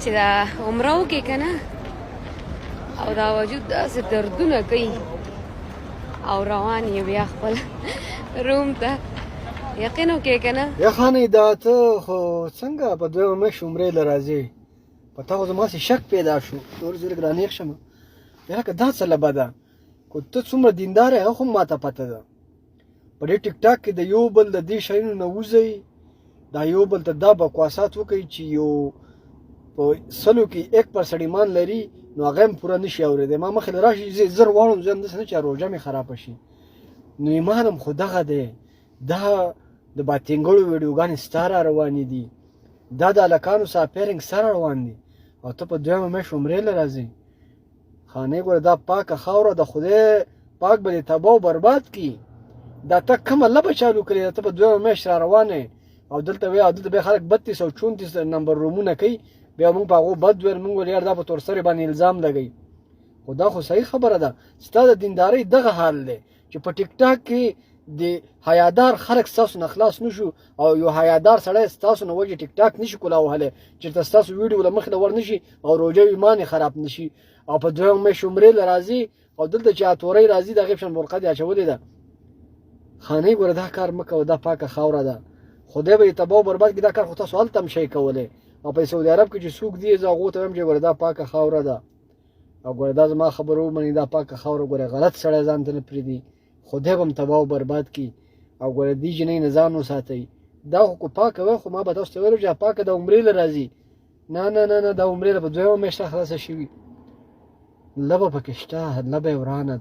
چې دا عمره وکړې که نه او دا وجود داسې دردونه کوي او روان یې بیا خپل روم ته یقین وکړې که نه یا خانې دا ته خو څنګه په دویمه میاشت عمرې له راځې په تا خو زما شک پیدا شو نور زه لږ رانیغ شم یاره دا څه لبه ده خو ته څومره دیندار یې هغه خو ماته پته ده په دې ټیک ټاک کې د یو بل د دې شیانو نه وځئ دا یو بل ته دا بکواسات وکړئ چې یو په سلو کې 1% ایمان لري نو هغه هم پوره نشي اورېدی ما مخې له راشي زه زر واړم زه همداسې نه چې روژه مې خرابه شي نو ایمان هم خو دغه دی دا د باتینګړو ویډیوګانې ستا را روانې دي دا د هلکانو ساپیرنګ ستا را روان دي او ته په دویمه میاشت عمرې له راځې خانې ګوره دا پاکه خاوره د خدای پاک به دې تباه و برباد کړي دا ته کومه لبه چالو کړې ده ته په دویمه میاشت را روانه یې او دلته بیا خلک 32 او 34 نمبر رومونه کوي بیا موږ په هغو بد ویل موږ ویل یار دا په تورسرې باندې الزام لګوي خو دا خو صحیح خبره ده ستا د دیندارۍ دغه حال دی چې په ټیک ټاک کې د حیادار خلک ستاسو نه خلاص نشو او یو حیادار سړی ستاسو نه وجې ټیک ټاک نشي کولاوهلی چېرته ستاسو ویډیو له مخې له ور نشي او روژه ایمان یې خراب نشي او په دویمه میاشت عمرې له راځي او دلته چې اتورۍ راځي د هغې په شان برقه دې اچولې ده خانې ګوره دا کار مه کوه دا پاکه خاوره ده خدای به یې تباه و برباد کړي دا کار خو تاسو هلته هم شئ کولی او په سعودي عرب کې چې څوک دی زه هغو ته وایم چې ګوره دا پاکه خاوره ده او ګوره دا زما خبره ومني دا پاکه خاوره ګوره غلط سړی ځان ته نه پرېږدي خدای به هم تباه و برباد کړي او ګوره دې جنۍ نه ځان وساتئ دا خو پاکه وی خو ما به تاسو ته ویلو چې پاکه د عمرې له راځي نه نه نه نه دا عمرې له په دویمه میاشت خلاصه شوي لبه پکې شته لبه یې ورانه